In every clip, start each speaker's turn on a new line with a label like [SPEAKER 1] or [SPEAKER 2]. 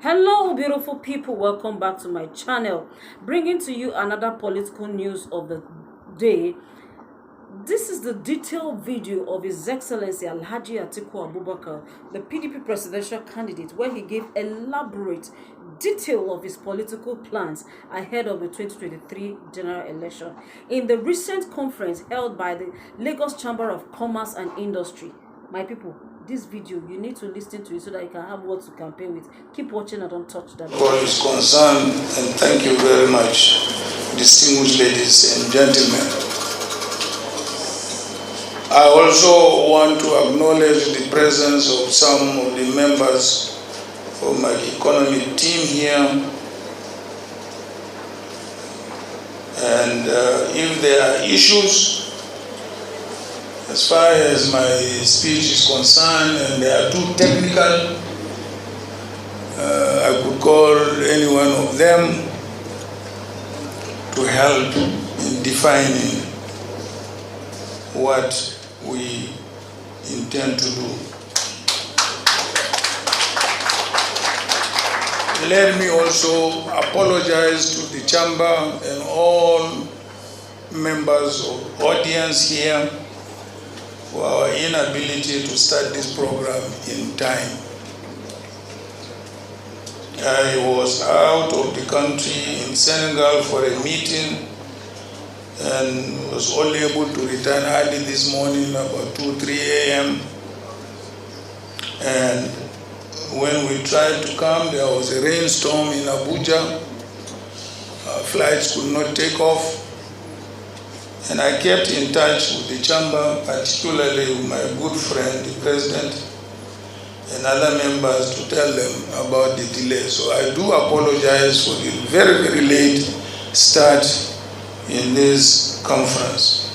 [SPEAKER 1] Hello beautiful people, welcome back to my channel, bringing to you another political news of the day. This is the detailed video of His Excellency Alhaji Atiku Abubakar, the PDP presidential candidate, where he gave elaborate detail of his political plans ahead of the 2023 general election in the recent conference held by the Lagos Chamber of Commerce and Industry. My people, this video, you need to listen to it so that you can have what to campaign with. Keep watching and don't touch that.
[SPEAKER 2] For his concern, and thank you very much, distinguished ladies and gentlemen. I also want to acknowledge the presence of some of the members of my economic team here. And if there are issues, as far as my speech is concerned, and they are too technical, I could call any one of them to help in defining what we intend to do. Let me also apologize to the chamber and all members of the audience here for our inability to start this program in time. I was out of the country in Senegal for a meeting and was only able to return early this morning about 2-3 a.m. And when we tried to come, there was a rainstorm in Abuja. Flights could not take off. And I kept in touch with the chamber, particularly with my good friend, the president, and other members to tell them about the delay. So I do apologize for the very, very late start in this conference.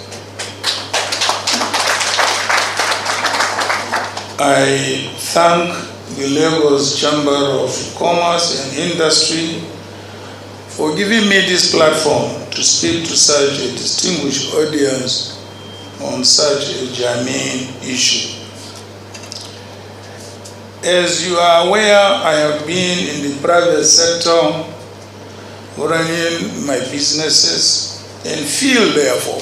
[SPEAKER 2] I thank the Lagos Chamber of Commerce and Industry for giving me this platform to speak to such a distinguished audience on such a germane issue. As you are aware, I have been in the private sector running my businesses and feel, therefore,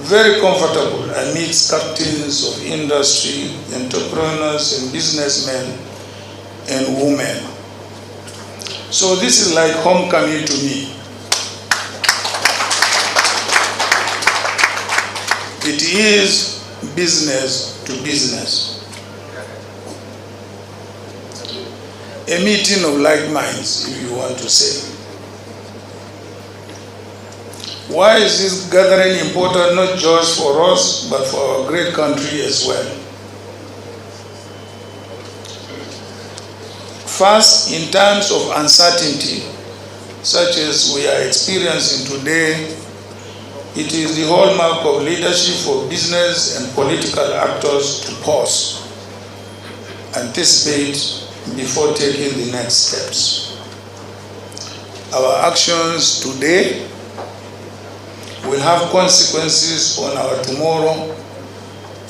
[SPEAKER 2] very comfortable amidst captains of industry, entrepreneurs and businessmen and women. So this is like homecoming to me. It is business to business. A meeting of like minds, if you want to say. Why is this gathering important, not just for us, but for our great country as well? First, in times of uncertainty, such as we are experiencing today, it is the hallmark of leadership for business and political actors to pause, anticipate before taking the next steps. Our actions today will have consequences on our tomorrow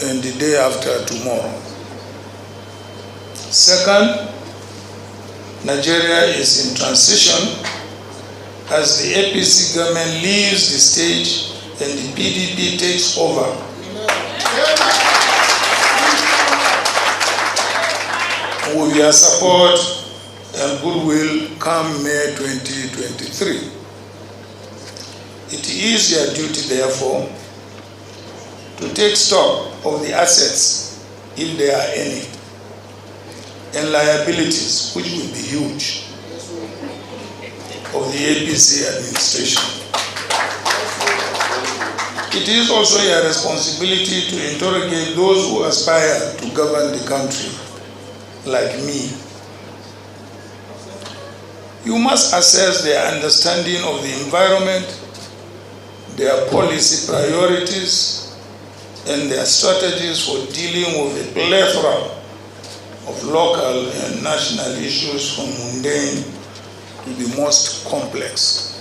[SPEAKER 2] and the day after tomorrow. Second, Nigeria is in transition as the APC government leaves the stage and the PDP takes over. With your support and goodwill come May 2023. It is your duty, therefore, to take stock of the assets, if there are any, and liabilities, which will be huge, of the APC administration. It is also your responsibility to interrogate those who aspire to govern the country, like me. You must assess their understanding of the environment, their policy priorities, and their strategies for dealing with a plethora of local and national issues, from mundane to the most complex.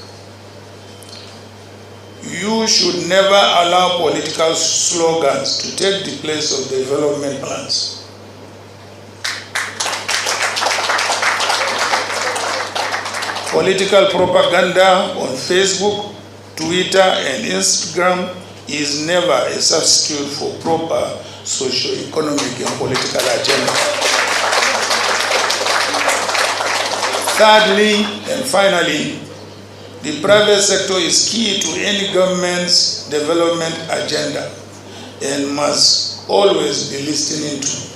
[SPEAKER 2] You should never allow political slogans to take the place of development plans. Political propaganda on Facebook, Twitter, and Instagram is never a substitute for proper socio-economic and political agenda. Thirdly and finally, the private sector is key to any government's development agenda and must always be listening to.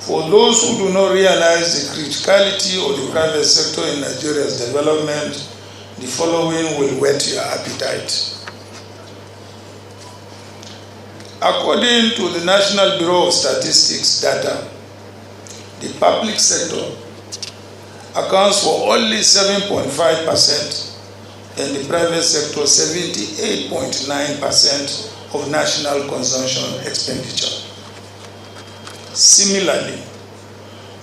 [SPEAKER 2] For those who do not realize the criticality of the private sector in Nigeria's development, the following will whet your appetite. According to the National Bureau of Statistics data, the public sector accounts for only 7.5% and the private sector 78.9% of national consumption expenditure. Similarly,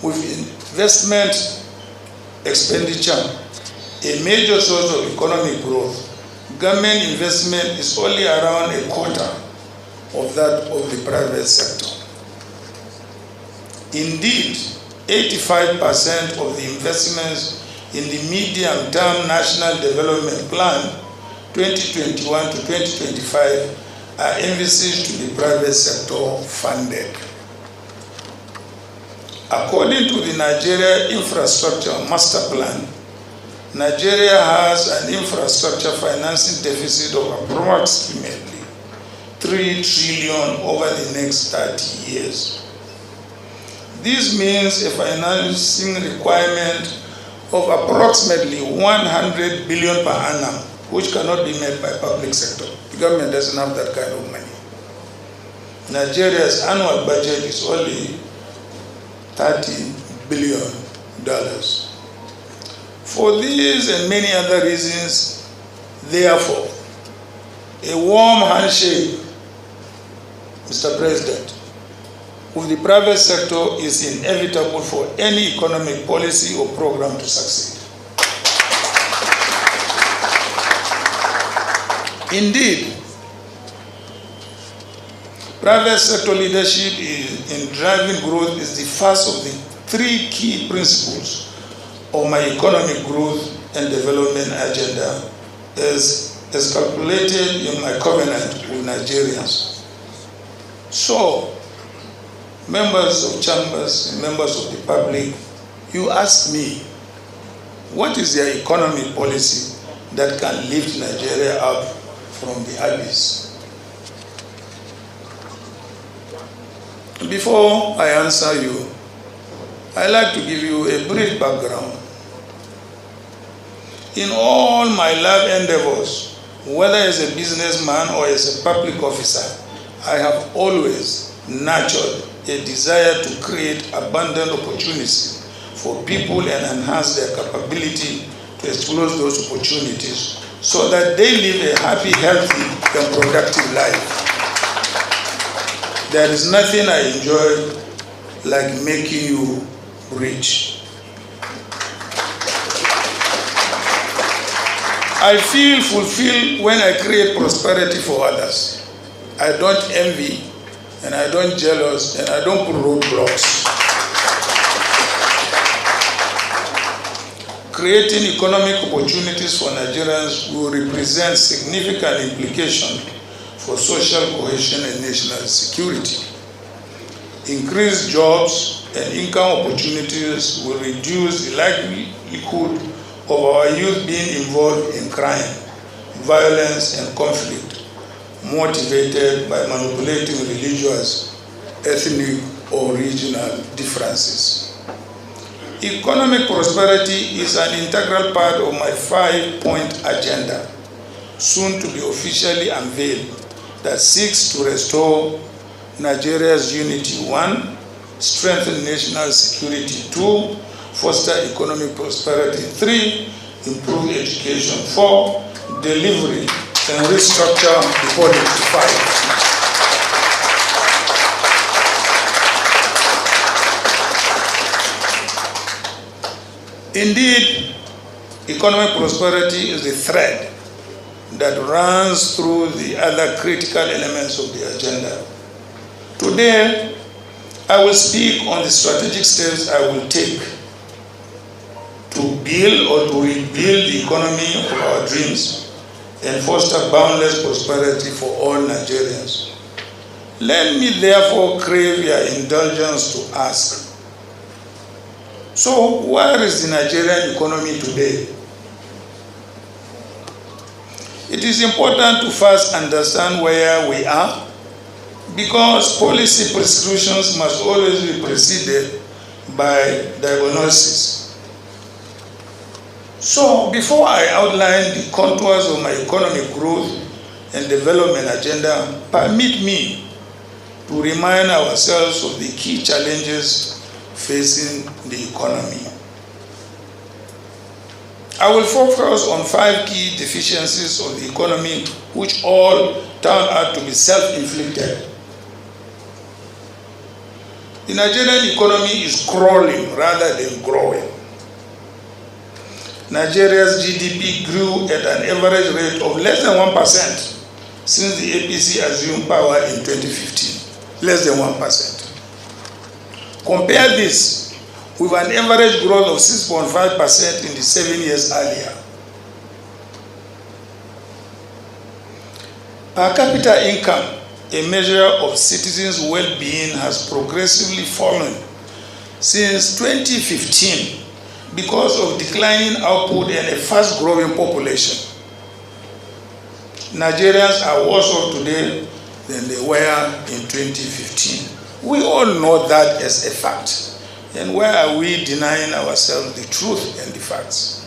[SPEAKER 2] with investment expenditure, a major source of economic growth, government investment is only around a quarter of that of the private sector. Indeed, 85% of the investments in the medium-term National Development Plan 2021 to 2025 are envisaged to be private sector funded. According to the Nigeria Infrastructure Master Plan, Nigeria has an infrastructure financing deficit of approximately 3 trillion over the next 30 years. This means a financing requirement of approximately 100 billion per annum, which cannot be met by public sector. The government doesn't have that kind of money. Nigeria's annual budget is only $30 billion. For these and many other reasons, therefore, a warm handshake, Mr. President, with the private sector is inevitable for any economic policy or program to succeed. Indeed, private sector leadership in driving growth is the first of the 3 key principles of my economic growth and development agenda as calculated in my covenant with Nigerians. So, members of chambers and members of the public, you ask me, what is their economic policy that can lift Nigeria up from the abyss? Before I answer you, I'd like to give you a brief background. In all my life endeavors, whether as a businessman or as a public officer, I have always nurtured a desire to create abundant opportunities for people and enhance their capability to explore those opportunities so that they live a happy, healthy, and productive life. There is nothing I enjoy like making you rich. I feel fulfilled when I create prosperity for others. I don't envy, and I don't jealous, and I don't put roadblocks. Creating economic opportunities for Nigerians will represent significant implications for social cohesion and national security. Increased jobs and income opportunities will reduce the likelihood of our youth being involved in crime, violence, and conflict, motivated by manipulating religious, ethnic, or regional differences. Economic prosperity is an integral part of my 5-point agenda, soon to be officially unveiled, that seeks to restore Nigeria's unity. 1, strengthen national security. 2, foster economic prosperity. 3, improve education. 4, delivery and restructure the policy. 5. Indeed, economic prosperity is the thread that runs through the other critical elements of the agenda. Today, I will speak on the strategic steps I will take to build or to rebuild the economy of our dreams and foster boundless prosperity for all Nigerians. Let me therefore crave your indulgence to ask, so where is the Nigerian economy today? It is important to first understand where we are, because policy prescriptions must always be preceded by diagnosis. So, before I outline the contours of my economic growth and development agenda, permit me to remind ourselves of the key challenges facing the economy. I will focus on 5 key deficiencies of the economy, which all turn out to be self-inflicted. The Nigerian economy is crawling rather than growing. Nigeria's GDP grew at an average rate of less than 1% since the APC assumed power in 2015. Less than 1%. Compare this with an average growth of 6.5% in the 7 years earlier. Per capita income, a measure of citizens' well-being, has progressively fallen since 2015 because of declining output and a fast-growing population. Nigerians are worse off today than they were in 2015. We all know that as a fact. And why are we denying ourselves the truth and the facts?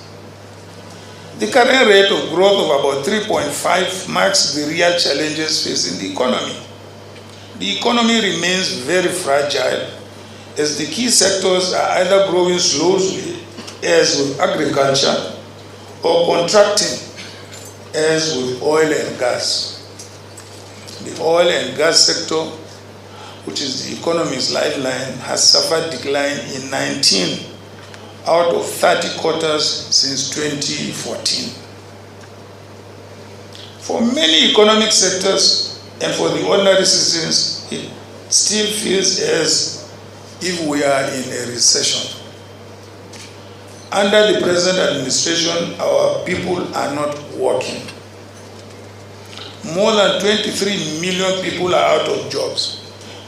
[SPEAKER 2] The current rate of growth of about 3.5 marks the real challenges facing the economy. The economy remains very fragile, as the key sectors are either growing slowly, as with agriculture, or contracting, as with oil and gas. The oil and gas sector, which is the economy's lifeline, has suffered decline in 19 out of 30 quarters since 2014. For many economic sectors and for the ordinary citizens, it still feels as if we are in a recession. Under the present administration, our people are not working. More than 23 million people are out of jobs.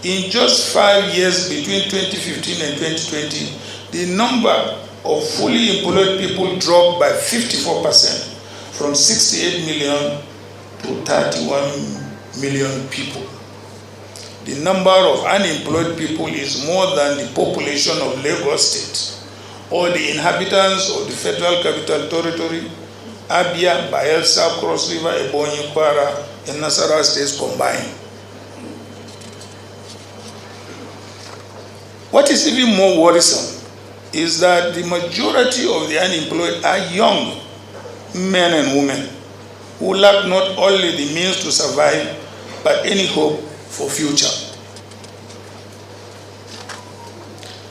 [SPEAKER 2] In just 5 years between 2015 and 2020, the number of fully employed people dropped by 54%, from 68 million to 31 million people. The number of unemployed people is more than the population of Lagos State, or the inhabitants of the Federal Capital Territory, Abia, Bayelsa, Cross River, Ebonyi, Kwara, and Nasarawa states combined. What is even more worrisome is that the majority of the unemployed are young men and women who lack not only the means to survive, but any hope for future.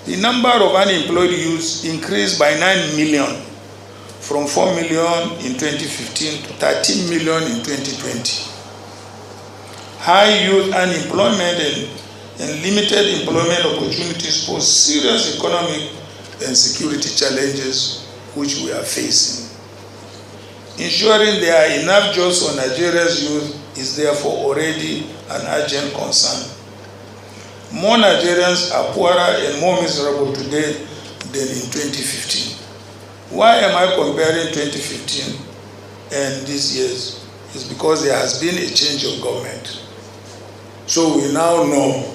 [SPEAKER 2] The number of unemployed youths increased by 9 million, from 4 million in 2015 to 13 million in 2020. High youth unemployment and limited employment opportunities pose serious economic and security challenges which we are facing. Ensuring there are enough jobs for Nigeria's youth is therefore already an urgent concern. More Nigerians are poorer and more miserable today than in 2015. Why am I comparing 2015 and these years? It's because there has been a change of government. So we now know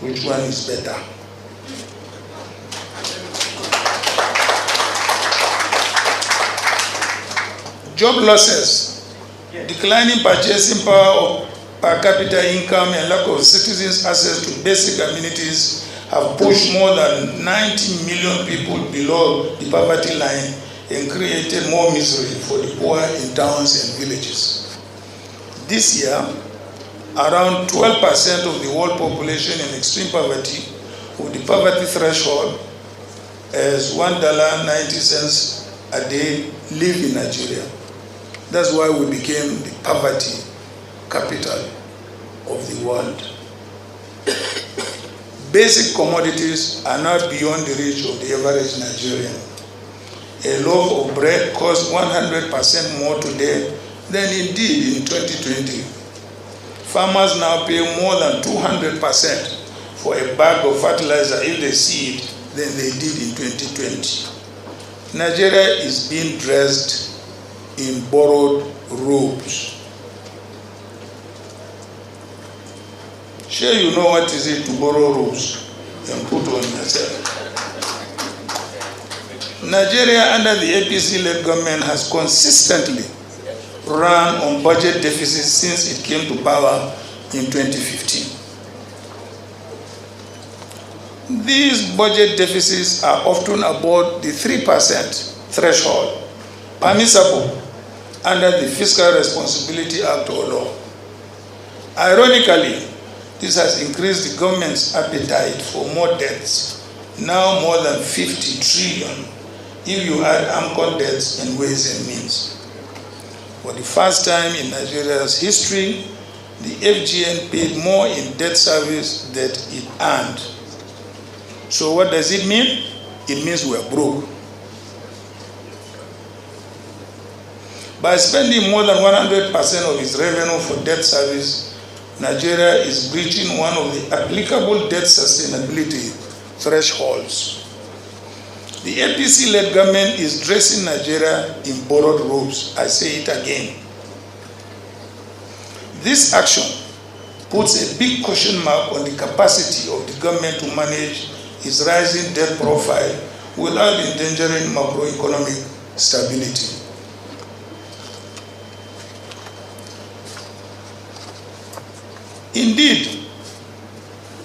[SPEAKER 2] which one is better. Job losses, declining purchasing power per capita income, and lack of citizens' access to basic amenities have pushed more than 90 million people below the poverty line and created more misery for the poor in towns and villages. This year, around 12% of the world population in extreme poverty, with the poverty threshold as $1.90 a day, live in Nigeria. That's why we became the poverty capital of the world. basic commodities are now beyond the reach of the average Nigerian. A loaf of bread costs 100% more today than it did in 2020. Farmers now pay more than 200% for a bag of fertilizer if they see it than they did in 2020. Nigeria is being dressed in borrowed robes. Sure, you know what is it to borrow robes and put on yourself. Nigeria under the APC-led government has consistently run on budget deficits since it came to power in 2015. These budget deficits are often above the 3% threshold permissible under the Fiscal Responsibility Act or law. Ironically, this has increased the government's appetite for more debts, now more than 50 trillion if you add AMCON debts and Ways and Means. For the first time in Nigeria's history, the FGN paid more in debt service than it earned. So what does it mean? It means we are broke. By spending more than 100% of its revenue for debt service, Nigeria is breaching one of the applicable debt sustainability thresholds. The APC-led government is dressing Nigeria in borrowed robes. I say it again. This action puts a big question mark on the capacity of the government to manage its rising debt profile without endangering macroeconomic stability. Indeed,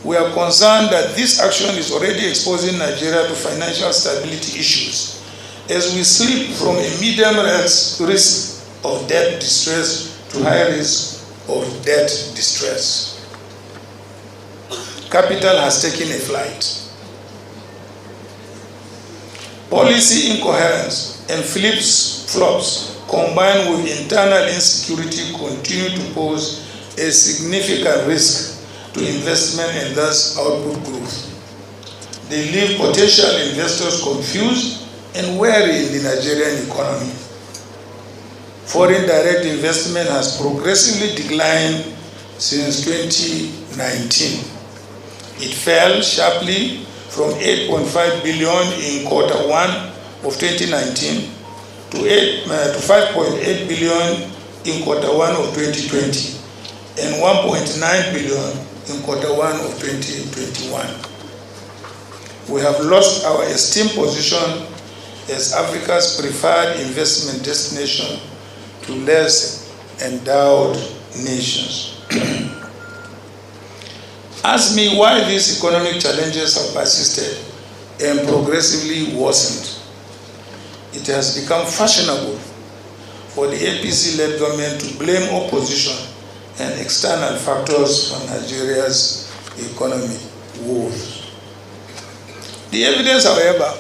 [SPEAKER 2] we are concerned that this action is already exposing Nigeria to financial stability issues as we slip from a medium risk of debt distress to high risk of debt distress. Capital has taken a flight. Policy incoherence and flops combined with internal insecurity continue to pose a significant risk to investment and thus output growth. They leave potential investors confused and wary in the Nigerian economy. Foreign direct investment has progressively declined since 2019. It fell sharply from 8.5 billion in Q1 of 2019 to 5.8 billion in Q1 of 2020 and 1.9 billion in Q1 of 2021. We have lost our esteemed position as Africa's preferred investment destination to less endowed nations. Ask me why these economic challenges have persisted and progressively worsened. It has become fashionable for the APC-led government to blame opposition and external factors on Nigeria's economic woes. The evidence, however,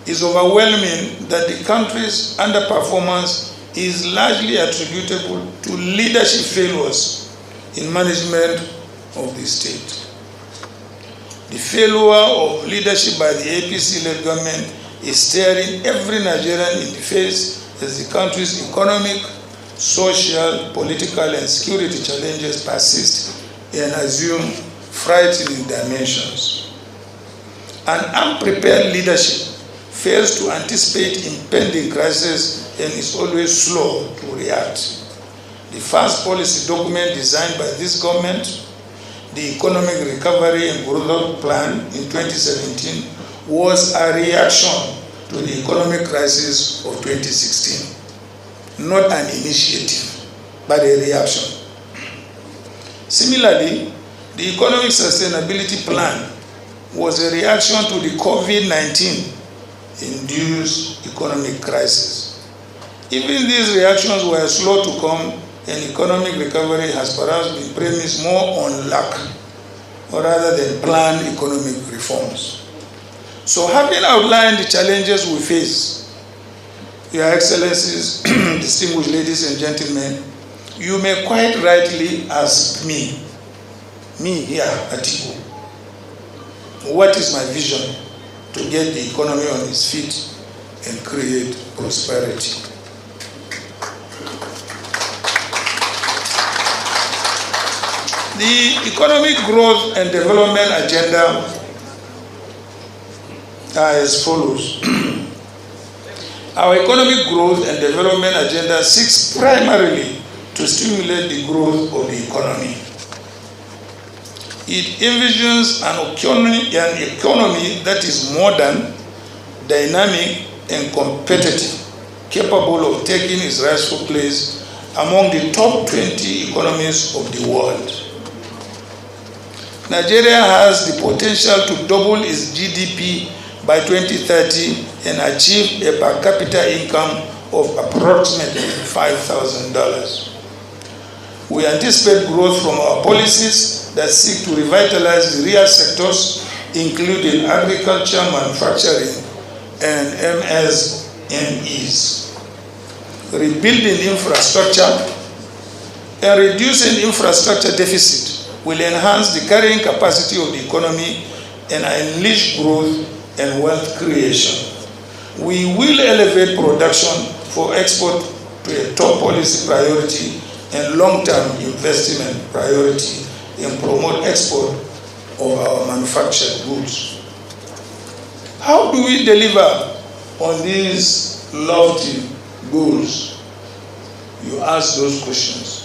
[SPEAKER 2] is overwhelming that the country's underperformance is largely attributable to leadership failures in management of the state. The failure of leadership by the APC-led government is staring every Nigerian in the face as the country's economic, social, political, and security challenges persist and assume frightening dimensions. An unprepared leadership fails to anticipate impending crisis and is always slow to react. The first policy document designed by this government, the Economic Recovery and Growth Plan in 2017, was a reaction to the economic crisis of 2016. Not an initiative, but a reaction. Similarly, the Economic Sustainability Plan was a reaction to the COVID-19 induced economic crisis. Even these reactions were slow to come, and economic recovery has perhaps been premised more on luck rather than planned economic reforms. So, having outlined the challenges we face, Your Excellencies, distinguished ladies and gentlemen, you may quite rightly ask me here, Atiku, what is my vision to get the economy on its feet and create prosperity. The economic growth and development agenda are as follows. Our economic growth and development agenda seeks primarily to stimulate the growth of the economy. It envisions an economy that is modern, dynamic, and competitive, capable of taking its rightful place among the top 20 economies of the world. Nigeria has the potential to double its GDP by 2030 and achieve a per capita income of approximately $5,000. We anticipate growth from our policies that seek to revitalize the real sectors, including agriculture, manufacturing, and MSMEs. Rebuilding infrastructure and reducing infrastructure deficit will enhance the carrying capacity of the economy and unleash growth and wealth creation. We will elevate production for export to a top policy priority and long-term investment priority and promote export of our manufactured goods. How do we deliver on these lofty goals? You ask those questions.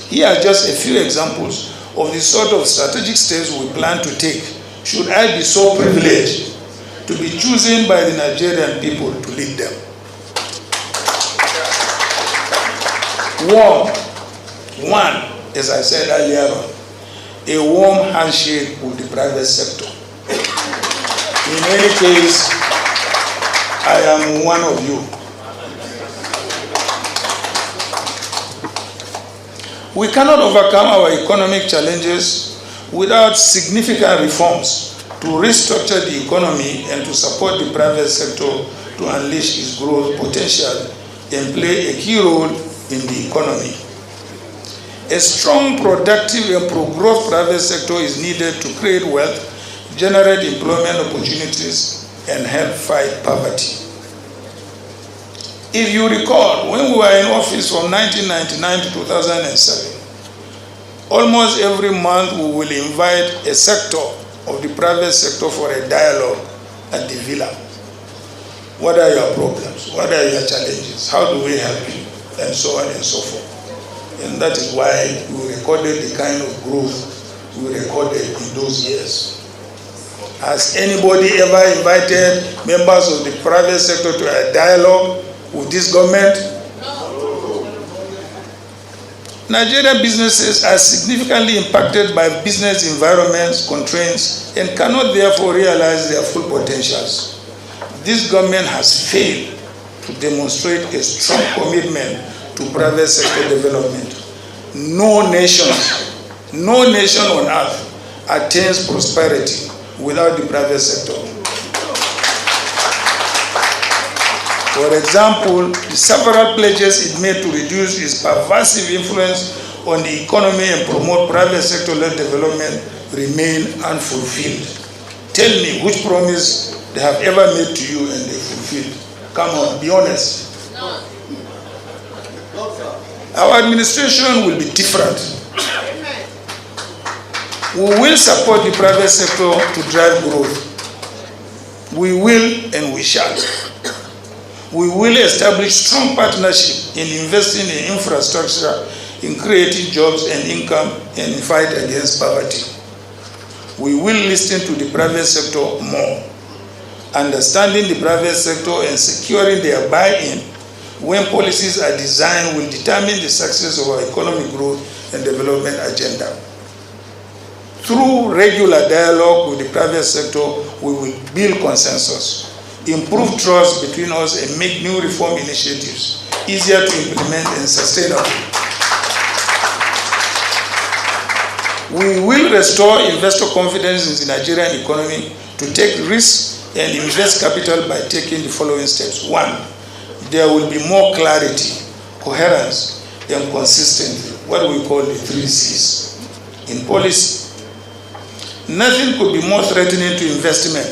[SPEAKER 2] Here are just a few examples of the sort of strategic steps we plan to take should I be so privileged to be chosen by the Nigerian people to lead them. One, as I said earlier on, a warm handshake with the private sector. In any case, I am one of you. We cannot overcome our economic challenges without significant reforms to restructure the economy and to support the private sector to unleash its growth potential and play a key role in the economy. A strong, productive, and pro-growth private sector is needed to create wealth, generate employment opportunities, and help fight poverty. If you recall, when we were in office from 1999 to 2007, almost every month we will invite a sector of the private sector for a dialogue at the villa. What are your problems? What are your challenges? How do we help you? And so on and so forth. And that is why we recorded the kind of growth we recorded in those years. Has anybody ever invited members of the private sector to a dialogue with this government? No. Nigerian businesses are significantly impacted by business environments, constraints, and cannot therefore realize their full potentials. This government has failed to demonstrate a strong commitment to private sector development. No nation on earth attains prosperity without the private sector. For example, the several pledges it made to reduce its pervasive influence on the economy and promote private sector-led development remain unfulfilled. Tell me which promise they have ever made to you and they fulfilled. Come on, be honest. No. Our administration will be different. We will support the private sector to drive growth. We will and we shall. We will establish strong partnership in investing in infrastructure, in creating jobs and income, and in fight against poverty. We will listen to the private sector more. Understanding the private sector and securing their buy-in when policies are designed will determine the success of our economic growth and development agenda. Through regular dialogue with the private sector, we will build consensus, improve trust between us, and make new reform initiatives easier to implement and sustainable. We will restore investor confidence in the Nigerian economy to take risks and invest capital by taking the following steps. 1, there will be more clarity, coherence, and consistency, what we call the 3 C's in policy. Nothing could be more threatening to investment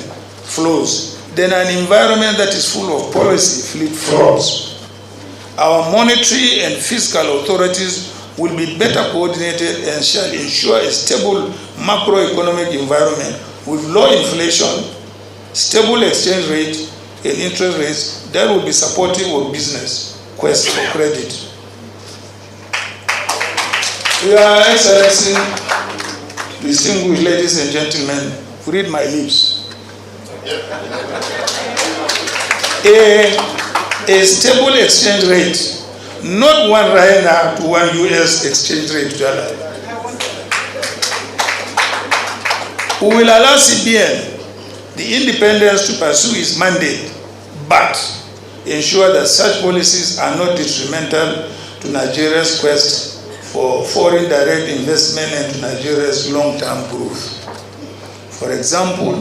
[SPEAKER 2] flows than an environment that is full of policy frauds. Our monetary and fiscal authorities will be better coordinated and shall ensure a stable macroeconomic environment with low inflation, stable exchange rate, and interest rates that will be supportive of business quest for credit. Your Excellency, distinguished ladies and gentlemen, read my lips. A stable exchange rate, not one Rhina to one US exchange rate dollar. We will allow CBN the independence to pursue its mandate, but ensure that such policies are not detrimental to Nigeria's quest for foreign direct investment and to Nigeria's long-term growth. For example,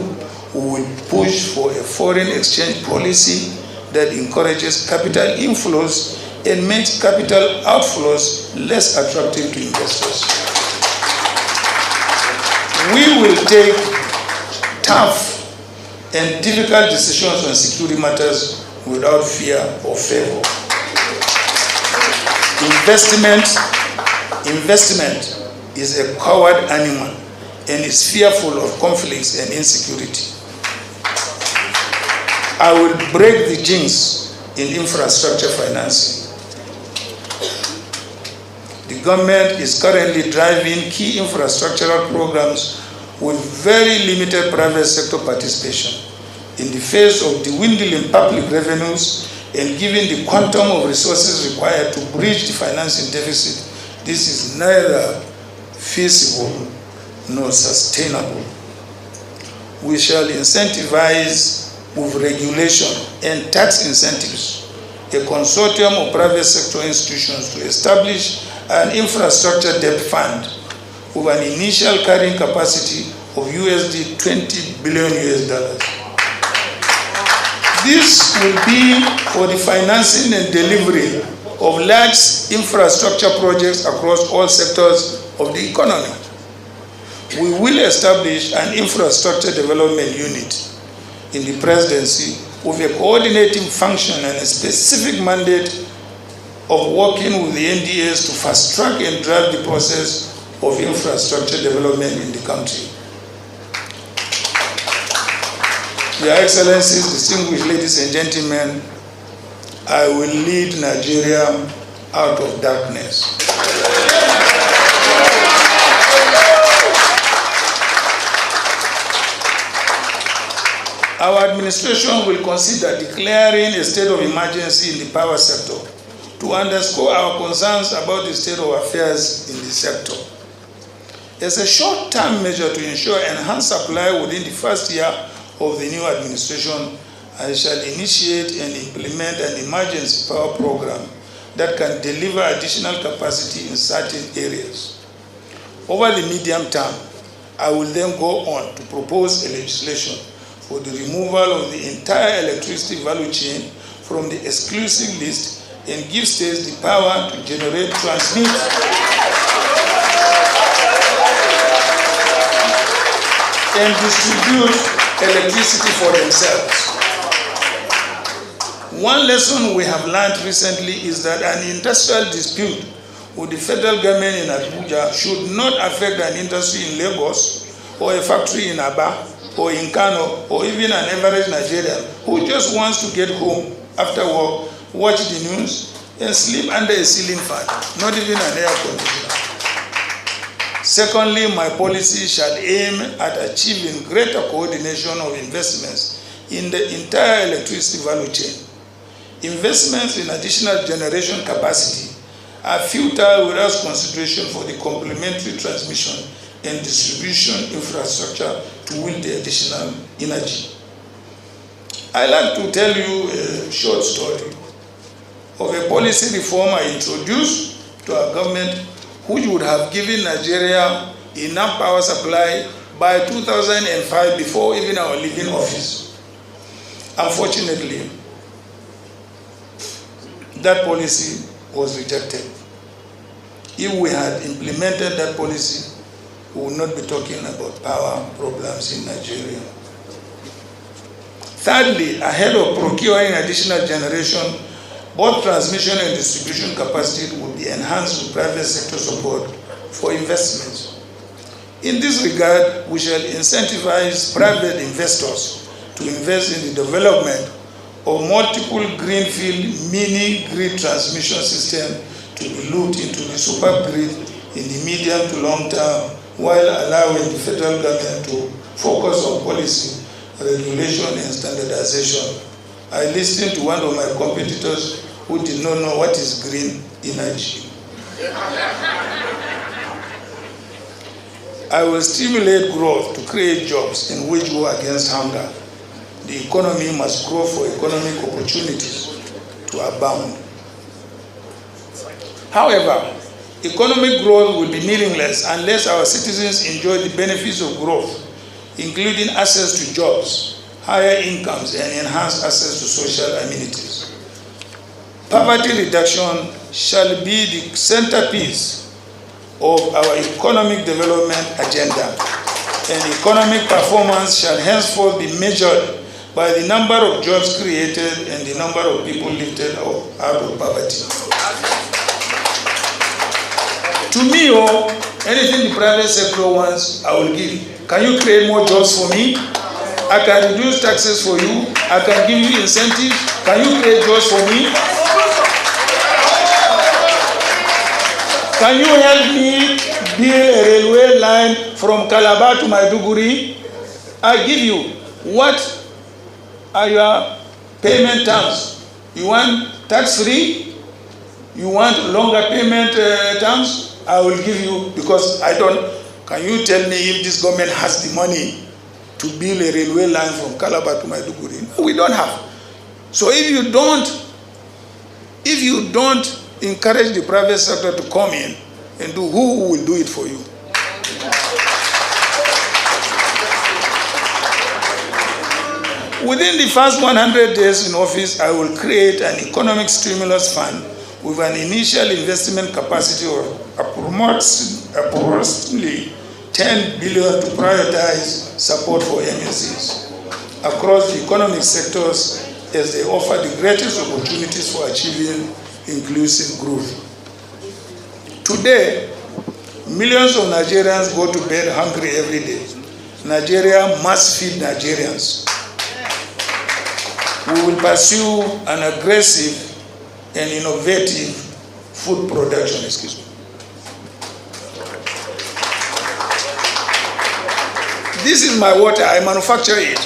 [SPEAKER 2] we will push for a foreign exchange policy that encourages capital inflows and makes capital outflows less attractive to investors. We will take tough and difficult decisions on security matters without fear or favor. Investment is a coward animal and is fearful of conflicts and insecurity. I will break the jinx in infrastructure financing. The government is currently driving key infrastructural programs with very limited private sector participation. In the face of the dwindling public revenues and given the quantum of resources required to bridge the financing deficit, this is neither feasible nor sustainable. We shall incentivize with regulation and tax incentives a consortium of private sector institutions to establish an infrastructure debt fund with an initial carrying capacity of USD 20 billion US. This will be for the financing and delivery of large infrastructure projects across all sectors of the economy. We will establish an infrastructure development unit in the presidency with a coordinating function and a specific mandate of working with the NDAs to fast track and drive the process of infrastructure development in the country. Your Excellencies, distinguished ladies and gentlemen, I will lead Nigeria out of darkness. Our administration will consider declaring a state of emergency in the power sector to underscore our concerns about the state of affairs in the sector. As a short-term measure to ensure enhanced supply within the first year of the new administration, I shall initiate and implement an emergency power program that can deliver additional capacity in certain areas. Over the medium term, I will then go on to propose a legislation for the removal of the entire electricity value chain from the exclusive list and give states the power to generate, transmit, and distribute electricity for themselves. One lesson we have learned recently is that an industrial dispute with the federal government in Abuja should not affect an industry in Lagos or a factory in Aba or in Kano or even an average Nigerian who just wants to get home after work, watch the news, and sleep under a ceiling fan, not even an air conditioner. Secondly, my policy shall aim at achieving greater coordination of investments in the entire electricity value chain. Investments in additional generation capacity are futile without consideration for the complementary transmission and distribution infrastructure to wield the additional energy. I like to tell you a short story of a policy reform I introduced to our government, which would have given Nigeria enough power supply by 2005 before even our leaving office. Unfortunately, that policy was rejected. If we had implemented that policy, we will not be talking about power problems in Nigeria. Thirdly, ahead of procuring additional generation, both transmission and distribution capacity will be enhanced with private sector support for investments. In this regard, we shall incentivize private investors to invest in the development of multiple greenfield mini-grid transmission systems to be looped into the super grid in the medium to long term, while allowing the federal government to focus on policy, regulation, and standardization. I listened to one of my competitors who did not know what is green energy. I will stimulate growth to create jobs and wage war against hunger. The economy must grow for economic opportunities to abound. However, economic growth will be meaningless unless our citizens enjoy the benefits of growth, including access to jobs, higher incomes, and enhanced access to social amenities. Poverty reduction shall be the centerpiece of our economic development agenda, and economic performance shall henceforth be measured by the number of jobs created and the number of people lifted out of poverty. To me, anything the private sector wants, I will give. Can you create more jobs for me? I can reduce taxes for you. I can give you incentives. Can you create jobs for me? Can you help me build a railway line from Calabar to Maiduguri? I give you. What are your payment terms? You want tax-free? You want longer payment terms? I will give you, because I don't. Can you tell me if this government has the money to build a railway line from Calabar to Maiduguri? No, we don't have. So if you don't encourage the private sector to come in and do, who will do it for you? Within the first 100 days in office, I will create an economic stimulus fund with an initial investment capacity of approximately 10 billion to prioritize support for MSCs across the economic sectors, as they offer the greatest opportunities for achieving inclusive growth. Today, millions of Nigerians go to bed hungry every day. Nigeria must feed Nigerians. We will pursue an aggressive and innovative food production. Excuse me. This is my water. I manufacture it.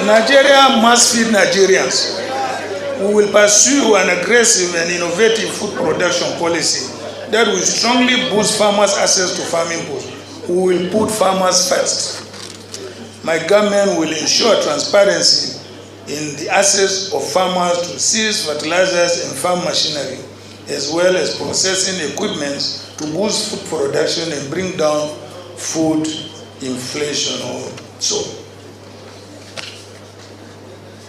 [SPEAKER 2] Nigeria must feed Nigerians. We will pursue an aggressive and innovative food production policy that will strongly boost farmers' access to farming goods. We will put farmers first. My government will ensure transparency in the access of farmers to seeds, fertilizers, and farm machinery, as well as processing equipment to boost food production and bring down food inflation.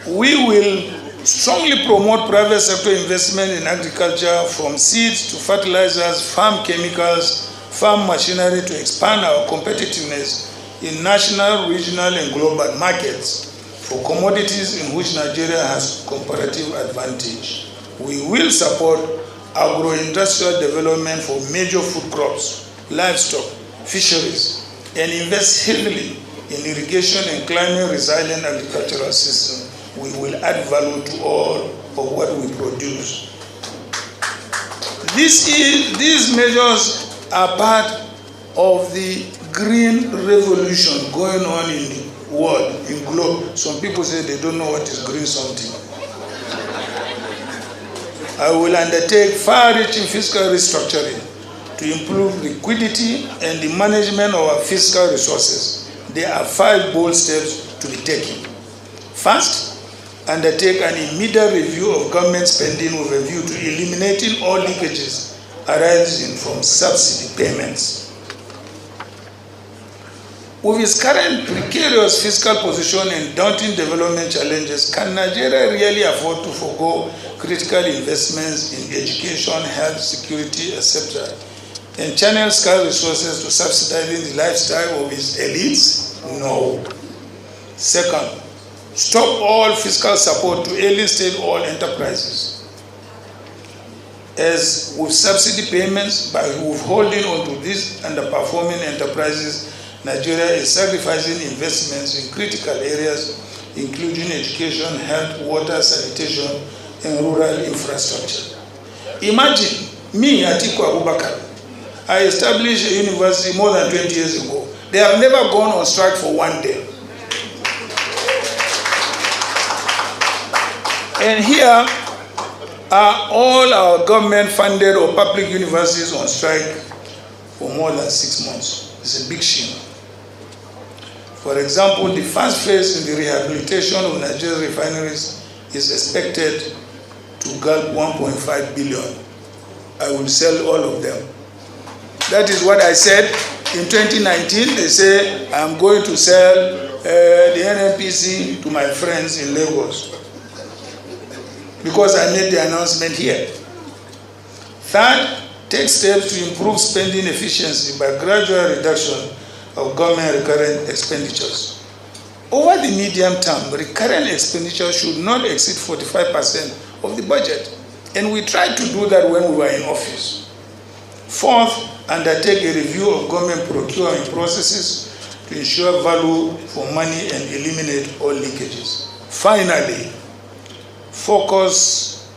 [SPEAKER 2] We will strongly promote private sector investment in agriculture, from seeds to fertilizers, farm chemicals, farm machinery, to expand our competitiveness in national, regional, and global markets for commodities in which Nigeria has comparative advantage. We will support agro-industrial development for major food crops, livestock, fisheries, and invest heavily in irrigation and climate-resilient agricultural system. We will add value to all of what we produce. These measures are part of the green revolution going on in the world, in globe. Some people say they don't know what is green something. I will undertake far-reaching fiscal restructuring to improve liquidity and the management of our fiscal resources. There are 5 bold steps to be taken. First, undertake an immediate review of government spending with a view to eliminating all leakages arising from subsidy payments. With its current precarious fiscal position and daunting development challenges, can Nigeria really afford to forego critical investments in education, health, security, etc., and channel scarce resources to subsidizing the lifestyle of its elites? No. Second, stop all fiscal support to alien state-owned enterprises. As with subsidy payments, by withholding onto these underperforming enterprises, Nigeria is sacrificing investments in critical areas, including education, health, water, sanitation, and rural infrastructure. Imagine me, Atiku Abubakar. I established a university more than 20 years ago. They have never gone on strike for one day. And here are all our government-funded or public universities on strike for more than 6 months. It's a big shame. For example, the first phase in the rehabilitation of Nigerian refineries is expected to gulp 1.5 billion. I will sell all of them. That is what I said in 2019. They say I'm going to sell the NNPC to my friends in Lagos, because I made the announcement here. Third, take steps to improve spending efficiency by gradual reduction of government recurrent expenditures. Over the medium term, recurrent expenditure should not exceed 45% of the budget, and we tried to do that when we were in office. Fourth, undertake a review of government procurement processes to ensure value for money and eliminate all leakages. Finally, focus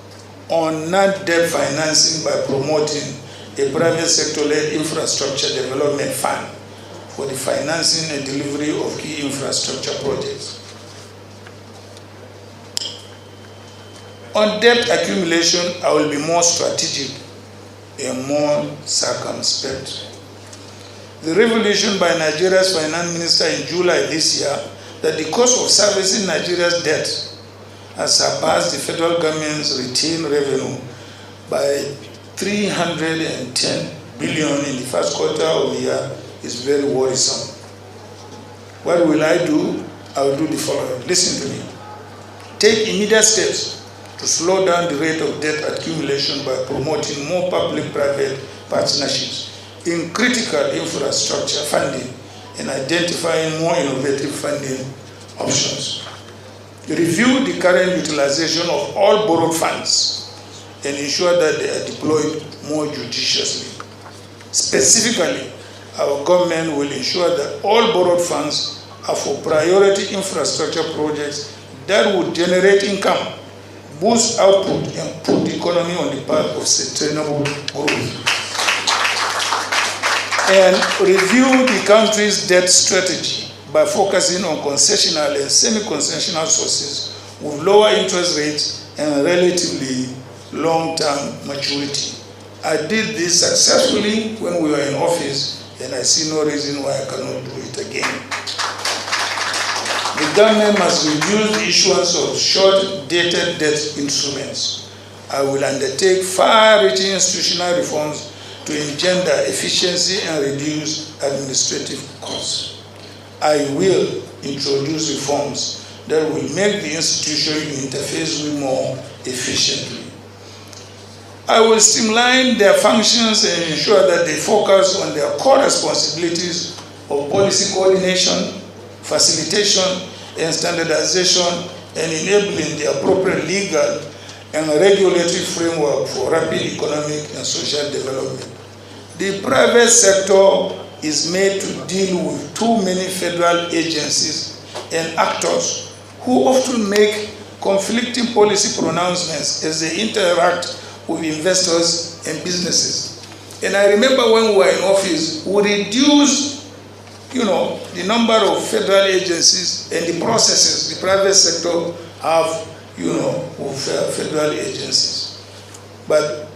[SPEAKER 2] on non-debt financing by promoting a private sector-led infrastructure development fund for the financing and delivery of key infrastructure projects. On debt accumulation, I will be more strategic and more circumspect. The revelation by Nigeria's finance minister in July this year that the cost of servicing Nigeria's debt has surpassed the federal government's retained revenue by 310 billion in the first quarter of the year is very worrisome. What will I do? I will do the following. Listen to me. Take immediate steps to slow down the rate of debt accumulation by promoting more public-private partnerships in critical infrastructure funding and identifying more innovative funding options. Review the current utilization of all borrowed funds and ensure that they are deployed more judiciously. Specifically, our government will ensure that all borrowed funds are for priority infrastructure projects that would generate income, boost output, and put the economy on the path of sustainable growth. And review the country's debt strategy by focusing on concessional and semi-concessional sources with lower interest rates and relatively long-term maturity. I did this successfully when we were in office, and I see no reason why I cannot do it again. The government must reduce the issuance of short-dated debt instruments. I will undertake far-reaching institutional reforms to engender efficiency and reduce administrative costs. I will introduce reforms that will make the institution you interface with more efficiently. I will streamline their functions and ensure that they focus on their core responsibilities of policy coordination, facilitation, and standardization, and enabling the appropriate legal and regulatory framework for rapid economic and social development. The private sector is made to deal with too many federal agencies and actors who often make conflicting policy pronouncements as they interact with investors and businesses. And I remember when we were in office, we reduced the number of federal agencies and the processes the private sector have, with federal agencies. But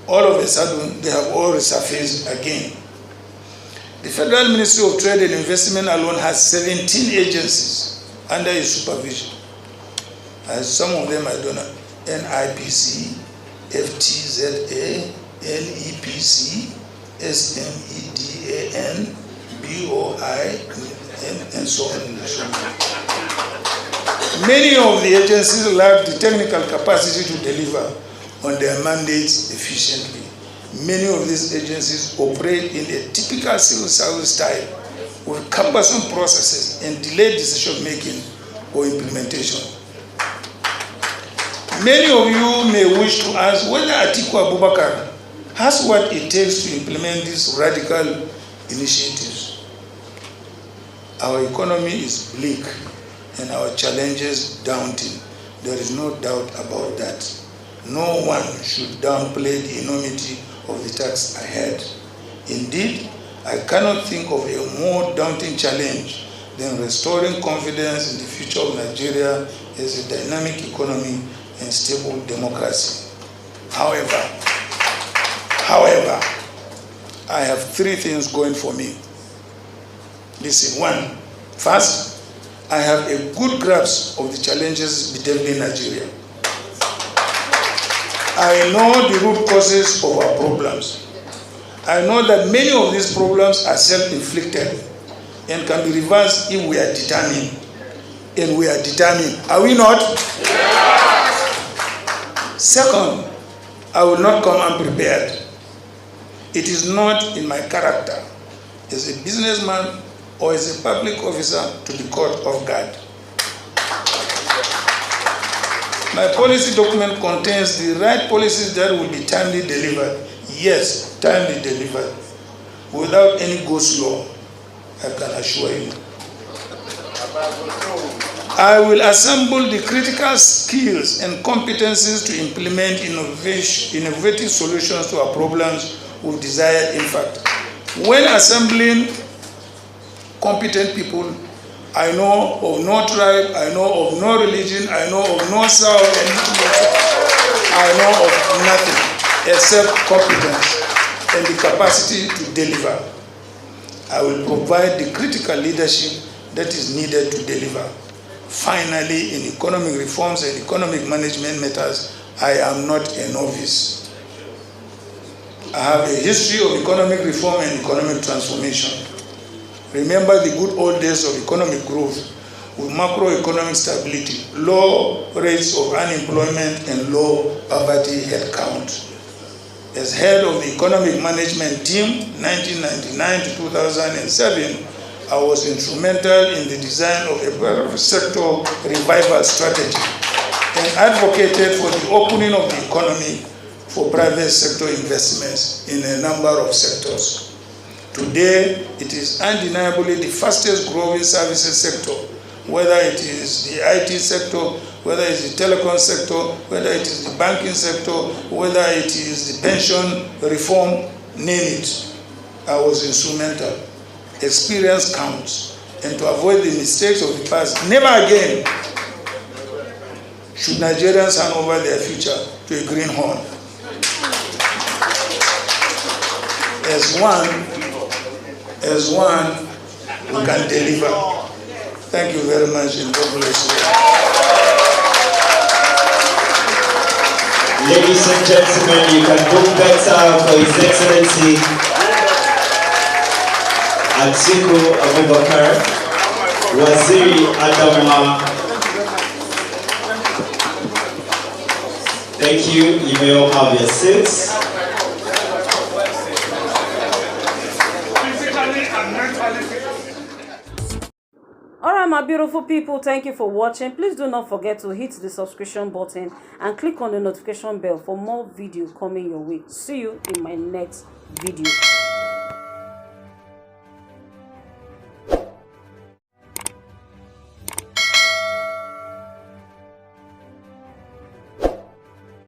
[SPEAKER 2] all of a sudden, they have all resurfaced again. The Federal Ministry of Trade and Investment alone has 17 agencies under its supervision. Some of them I don't know: NIPC, FTZA, NEPC, SMEDAN, BOI, and so on and so on. Many of the agencies lack the technical capacity to deliver on their mandates efficiently. Many of these agencies operate in a typical civil service style with cumbersome processes and delayed decision-making or implementation. Many of you may wish to ask whether Atiku Abubakar has what it takes to implement these radical initiatives. Our economy is bleak and our challenges daunting. There is no doubt about that. No one should downplay the enormity of the task ahead. Indeed, I cannot think of a more daunting challenge than restoring confidence in the future of Nigeria as a dynamic economy and stable democracy. However, I have three things going for me. Listen, one, first, I have a good grasp of the challenges bedeviling Nigeria. I know the root causes of our problems. I know that many of these problems are self-inflicted and can be reversed if we are determined. And we are determined. Are we not? Yes. Second, I will not come unprepared. It is not in my character as a businessman or as a public officer to be caught off guard. My policy document contains the right policies that will be timely delivered. Yes, timely delivered. Without any go slow, I can assure you. I will assemble the critical skills and competencies to implement innovative solutions to our problems with desired impact. When assembling competent people, I know of no tribe, I know of no religion, I know of no south, and I know of nothing except competence and the capacity to deliver. I will provide the critical leadership that is needed to deliver. Finally, in economic reforms and economic management matters, I am not a novice. I have a history of economic reform and economic transformation. Remember the good old days of economic growth with macroeconomic stability, low rates of unemployment, and low poverty headcount. As head of the economic management team 1999 to 2007, I was instrumental in the design of a private sector revival strategy and advocated for the opening of the economy for private sector investments in a number of sectors. Today, it is undeniably the fastest growing services sector, whether it is the IT sector, whether it is the telecom sector, whether it is the banking sector, whether it is the pension reform, name it. I was instrumental. Experience counts. And to avoid the mistakes of the past, never again should Nigerians hand over their future to a greenhorn. As one who can deliver. Thank you very much and God bless you.
[SPEAKER 3] Ladies and gentlemen, you can book better for His Excellency Atiku Abubakar, Waziri Adama. Thank you. You may all have your seats.
[SPEAKER 1] Alright, my beautiful people, thank you for watching. Please do not forget to hit the subscription button and click on the notification bell for more video coming your way. See you in my next video.